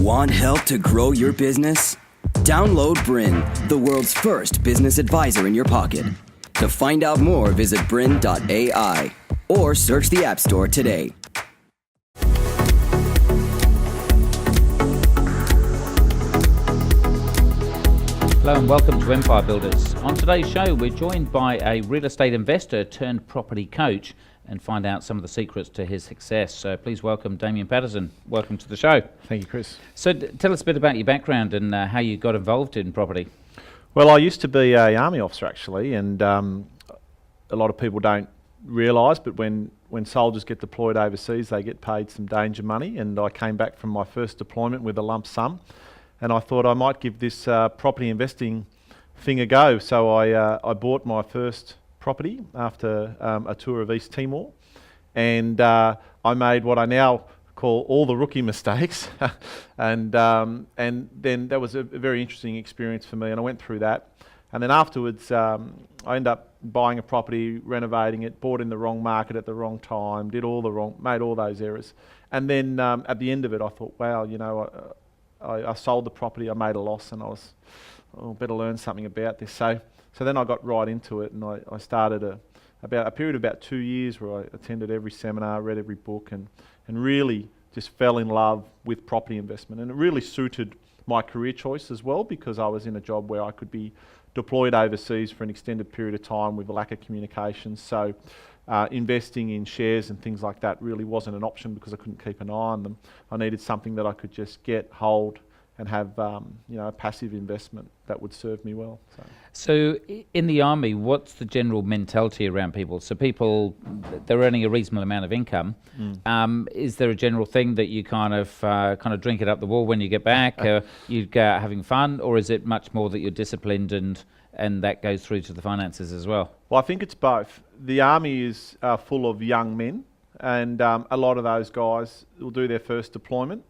Want help to grow your business? Download BRiN, the world's first business advisor in your pocket. To find out more, visit BRiN.ai or search the App Store today. Hello and welcome to Empire Builders. On today's show, we're joined by a real estate investor turned property coach and find out some of the secrets to his success. So please welcome Daimien Patterson. Welcome to the show. Thank you, Chris. So tell us a bit about your background and how you got involved in property. Well, I used to be an army officer actually, and a lot of people don't realise, but when soldiers get deployed overseas, they get paid some danger money, and I came back from my first deployment with a lump sum, and I thought I might give this property investing thing a go. So I bought my first property after a tour of East Timor, and I made what I now call all the rookie mistakes, and then that was a very interesting experience for me, and I went through that, and then afterwards I ended up buying a property, renovating it, bought in the wrong market at the wrong time, made all those errors, and then at the end of it I thought, wow, you know, I sold the property, I made a loss, and I was, better learn something about this. So then I got right into it, and I started a period of about 2 years where I attended every seminar, read every book, and really just fell in love with property investment. And it really suited my career choice as well, because I was in a job where I could be deployed overseas for an extended period of time with a lack of communication. So investing in shares and things like that really wasn't an option because I couldn't keep an eye on them. I needed something that I could just get, hold, and have a passive investment that would serve me well. So in the army, what's the general mentality around people? So people, they're earning a reasonable amount of income. Is there a general thing that you kind of drink it up the wall when you get back? You go out having fun, or is it much more that you're disciplined and that goes through to the finances as well? Well, I think it's both. The army is full of young men, and a lot of those guys will do their first deployment.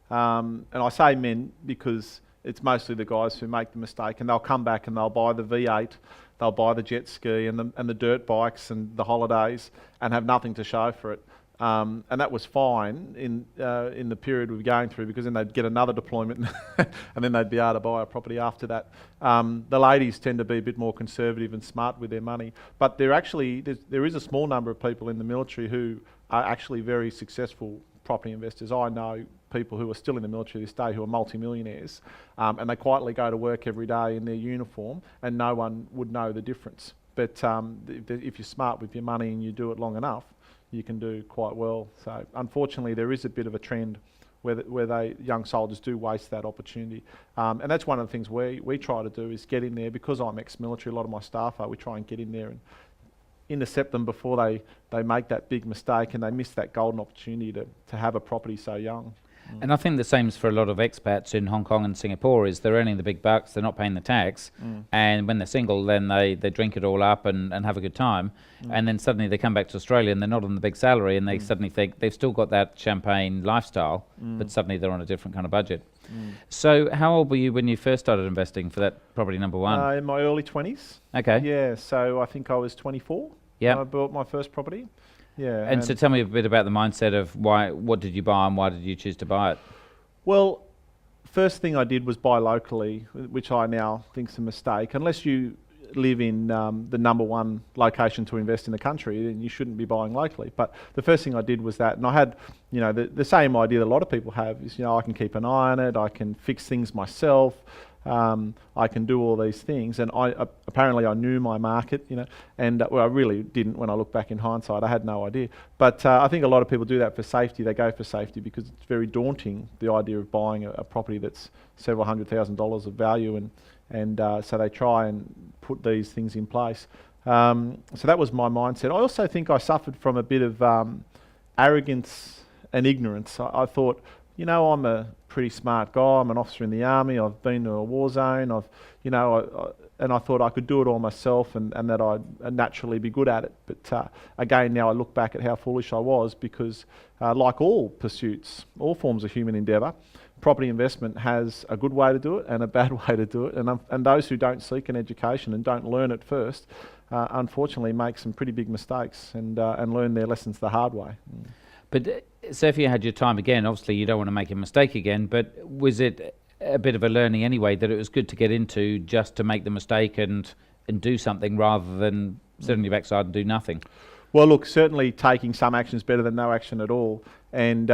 And I say men because it's mostly the guys who make the mistake, and they'll come back and they'll buy the V8, they'll buy the jet ski and the dirt bikes and the holidays and have nothing to show for it. And that was fine in the period we were going through, because then they'd get another deployment and then they'd be able to buy a property after that. The ladies tend to be a bit more conservative and smart with their money, but there is a small number of people in the military who are actually very successful property investors. I know people who are still in the military this day who are multimillionaires, and they quietly go to work every day in their uniform and no one would know the difference. But if you're smart with your money and you do it long enough, you can do quite well. So unfortunately there is a bit of a trend where young soldiers do waste that opportunity, and that's one of the things we try to do, is get in there. Because I'm ex-military, a lot of my staff we try and get in there and intercept them before they make that big mistake and they miss that golden opportunity to have a property so young. And I think the same is for a lot of expats in Hong Kong and Singapore, is they're earning the big bucks, they're not paying the tax, and when they're single then they drink it all up and have a good time, and then suddenly they come back to Australia and they're not on the big salary, and they suddenly think they've still got that champagne lifestyle, but suddenly they're on a different kind of budget. So how old were you when you first started investing for that property number one? In my early 20s. Okay. Yeah, so I think I was 24 when I bought my first property. Yeah. And so tell me a bit about the mindset of what did you buy and why did you choose to buy it? Well, first thing I did was buy locally, which I now think is a mistake. Unless you live in the number one location to invest in the country, then you shouldn't be buying locally. But the first thing I did was that, and I had, the same idea that a lot of people have is, I can keep an eye on it, I can fix things myself, I can do all these things, and apparently I knew my market, and I really didn't. When I look back in hindsight, I had no idea. But I think a lot of people do that for safety. They go for safety because it's very daunting, the idea of buying a property that's several $100,000 of value, and so they try and put these things in place. So that was my mindset. I also think I suffered from a bit of arrogance and ignorance. I thought, I'm a pretty smart guy. I'm an officer in the army. I've been to a war zone. And I thought I could do it all myself, and that I'd naturally be good at it. But again, now I look back at how foolish I was, because like all pursuits, all forms of human endeavour, property investment has a good way to do it and a bad way to do it. And those who don't seek an education and don't learn it first, unfortunately make some pretty big mistakes and learn their lessons the hard way. But so if you had your time again, obviously you don't want to make a mistake again, but was it a bit of a learning anyway, that it was good to get into just to make the mistake and do something rather than sit on your backside and do nothing? Well, look, certainly taking some action is better than no action at all, and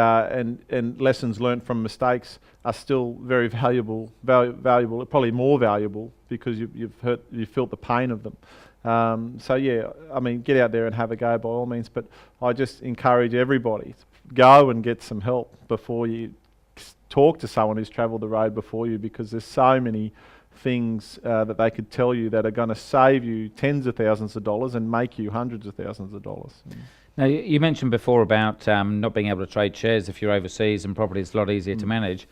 lessons learnt from mistakes are still very valuable, probably more valuable because you've felt the pain of them. So yeah, I mean, get out there and have a go by all means, but I just encourage everybody to go and get some help before you talk to someone who's travelled the road before you, because there's so many things that they could tell you that are going to save you tens of thousands of dollars and make you hundreds of thousands of dollars. Now, you mentioned before about not being able to trade shares if you're overseas, and property is a lot easier to manage.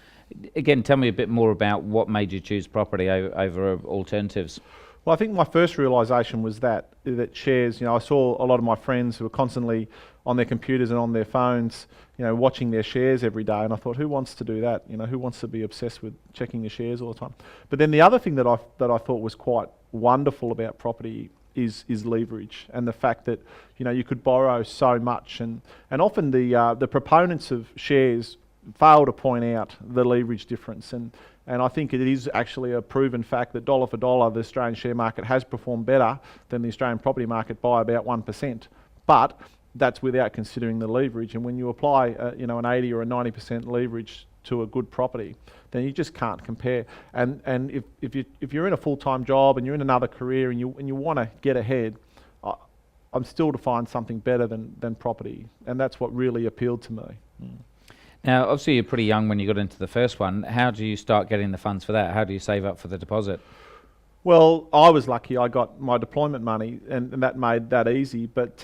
Again, tell me a bit more about what made you choose property over alternatives. Well, I think my first realisation was that shares, I saw a lot of my friends who were constantly on their computers and on their phones, watching their shares every day, and I thought, who wants to do that? Who wants to be obsessed with checking your shares all the time? But then the other thing that I thought was quite wonderful about property is leverage, and the fact that you could borrow so much, and often the proponents of shares fail to point out the leverage difference, and I think it is actually a proven fact that dollar for dollar the Australian share market has performed better than the Australian property market by about 1%. But that's without considering the leverage, and when you apply an 80 or a 90% leverage to a good property, then you just can't compare. And if you're in a full-time job and you're in another career and you want to get ahead, I'm still to find something better than property, and that's what really appealed to me. Now, obviously you're pretty young when you got into the first one. How do you start getting the funds for that? How do you save up for the deposit? Well, I was lucky. I got my deployment money, and that made that easy. But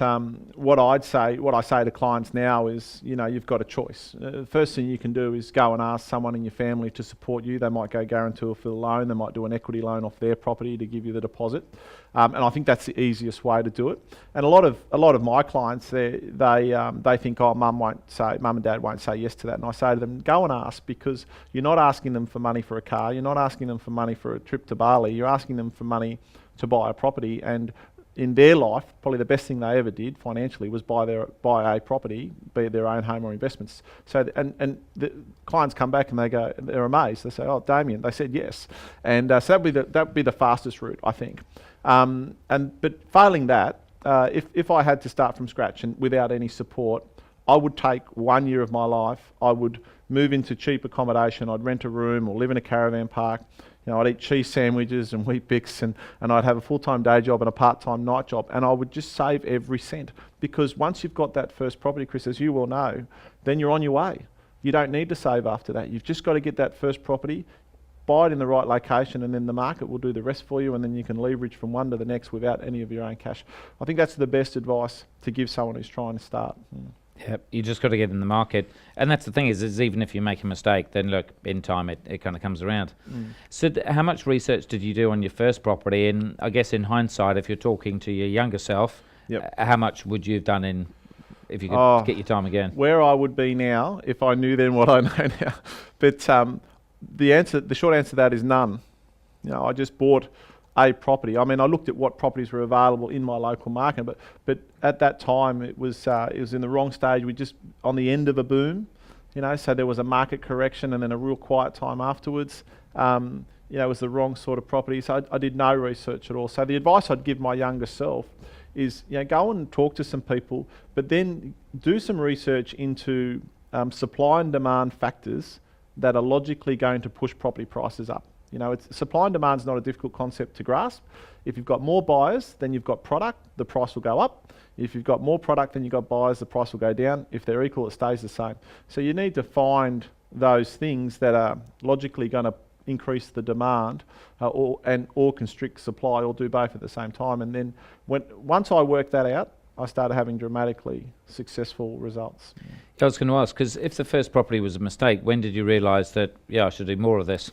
what I say to clients now is, you've got a choice. The first thing you can do is go and ask someone in your family to support you. They might go guarantor for the loan. They might do an equity loan off their property to give you the deposit. And I think that's the easiest way to do it. And a lot of my clients, they think, oh, mum and dad won't say yes to that. And I say to them, go and ask, because you're not asking them for money for a car. You're not asking them for money for a trip to Bali. You're asking them for money to buy a property. And in their life, probably the best thing they ever did financially was buy a property, be it their own home or investments. So and the clients come back and they're amazed. They say, oh, Daimien, they said yes. And so that'd be the fastest route, I think. But failing that, if I had to start from scratch and without any support, I would take 1 year of my life. I would move into cheap accommodation. I'd rent a room or live in a caravan park. I'd eat cheese sandwiches and Weet-Bix, and I'd have a full-time day job and a part-time night job, and I would just save every cent, because once you've got that first property, Chris, as you well know, then you're on your way. You don't need to save after that. You've just got to get that first property, buy it in the right location, and then the market will do the rest for you, and then you can leverage from one to the next without any of your own cash. I think that's the best advice to give someone who's trying to start. Yep, you just got to get in the market, and that's the thing is even if you make a mistake, then look, in time it kind of comes around. So how much research did you do on your first property? And I guess in hindsight, if you're talking to your younger self, how much would you have done if you could get your time again? Where I would be now if I knew then what I know now. But the short answer to that is none. I just bought a property. I mean, I looked at what properties were available in my local market, but at that time it was in the wrong stage. We just on the end of a boom, so there was a market correction and then a real quiet time afterwards. It was the wrong sort of property. So I did no research at all. So the advice I'd give my younger self is, go and talk to some people, but then do some research into supply and demand factors that are logically going to push property prices up. Supply and demand is not a difficult concept to grasp. If you've got more buyers, then you've got product, the price will go up. If you've got more product than you've got buyers, the price will go down. If they're equal, it stays the same. So you need to find those things that are logically going to increase the demand or constrict supply, or do both at the same time. And then once I worked that out, I started having dramatically successful results. I was going to ask, because if the first property was a mistake, when did you realise that, I should do more of this?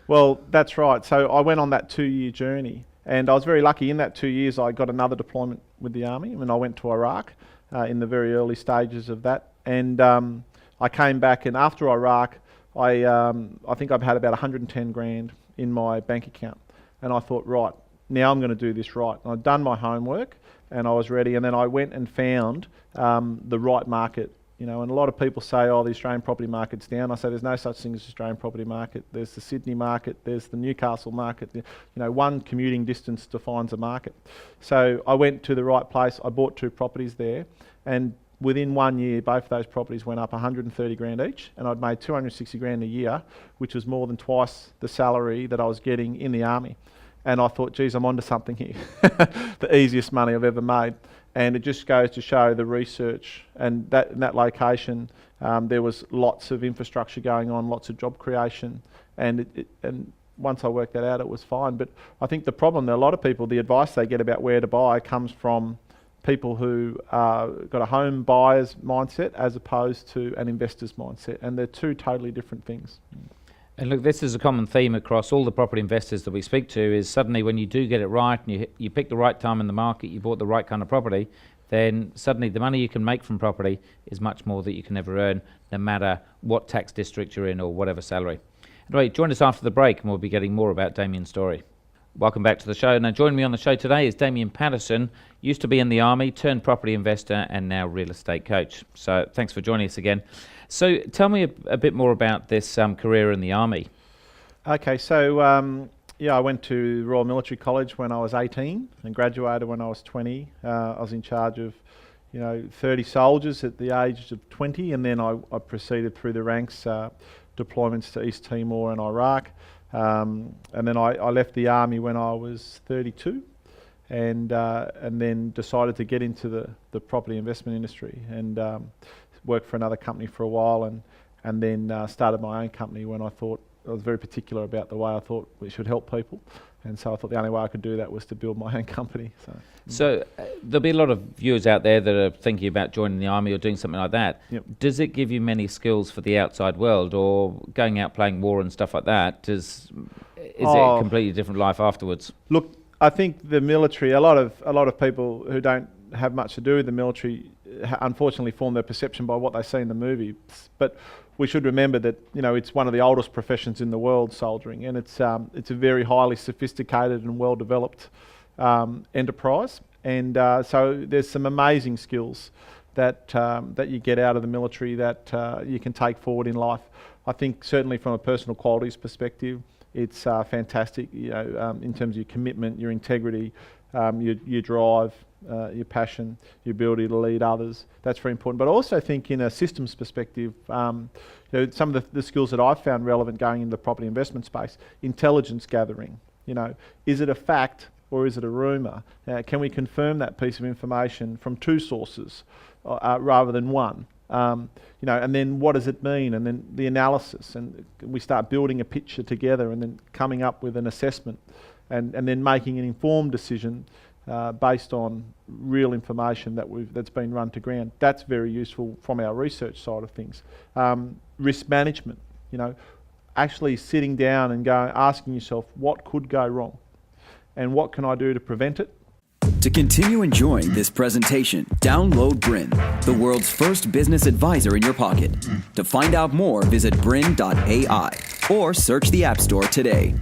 Well, that's right. So I went on that 2-year journey, and I was very lucky. In that 2 years, I got another deployment with the Army, and I went to Iraq in the very early stages of that. And I came back, and after Iraq, I think I've had about 110 grand in my bank account. And I thought, right, now I'm going to do this right. And I'd done my homework, and I was ready. And then I went and found the right market And a lot of people say, oh, the Australian property market's down. I say there's no such thing as the Australian property market. There's the Sydney market, there's the Newcastle market. One commuting distance defines a market. So I went to the right place. I bought 2 properties there, and within 1 year, both of those properties went up 130 grand each, and I'd made 260 grand a year, which was more than twice the salary that I was getting in the army. And I thought, geez, I'm onto something here. The easiest money I've ever made. And it just goes to show the research, and in that location, there was lots of infrastructure going on, lots of job creation, and once I worked that out, it was fine. But I think the problem that a lot of people, the advice they get about where to buy comes from people who got a home buyer's mindset as opposed to an investor's mindset, and they're 2 totally different things. And look, this is a common theme across all the property investors that we speak to, is suddenly when you do get it right and you pick the right time in the market, you bought the right kind of property, then suddenly the money you can make from property is much more that you can ever earn, no matter what tax district you're in or whatever salary. Anyway, join us after the break and we'll be getting more about Damien's story. Welcome back to the show. Now joining me on the show today is Daimien Patterson, used to be in the army, turned property investor and now real estate coach. So thanks for joining us again. So tell me a bit more about this career in the army. Okay, so I went to Royal Military College when I was 18 and graduated when I was 20. I was in charge of 30 soldiers at the age of 20, and then I proceeded through the ranks, deployments to East Timor and Iraq. And then I left the army when I was 32, and then decided to get into the property investment industry, and worked for another company for a while, and then started my own company when I thought I was very particular about the way I thought we should help people, and so I thought the only way I could do that was to build my own company. So there'll be a lot of viewers out there that are thinking about joining the army or doing something like that. Yep. Does it give you many skills for the outside world, or going out playing war and stuff like that? Is it a completely different life afterwards? Look, I think the military, a lot of people who don't have much to do with the military unfortunately form their perception by what they see in the movies. But we should remember that it's one of the oldest professions in the world, soldiering, and it's a very highly sophisticated and well developed enterprise. And so there's some amazing skills that you get out of the military that you can take forward in life. I think certainly from a personal qualities perspective, it's fantastic. In terms of your commitment, your integrity, your drive, your passion, your ability to lead others. That's very important. But I also think in a systems perspective, some of the skills that I've found relevant going into the property investment space, intelligence gathering. Is it a fact or is it a rumour? Can we confirm that piece of information from 2 sources rather than one? And then what does it mean? And then the analysis, and we start building a picture together and then coming up with an assessment, and then making an informed decision based on real information that's been run to ground. That's very useful from our research side of things. Risk management, actually sitting down and asking yourself, what could go wrong? And what can I do to prevent it? To continue enjoying this presentation, download BRiN, the world's first business advisor in your pocket. To find out more, visit BRiN.ai or search the App Store today.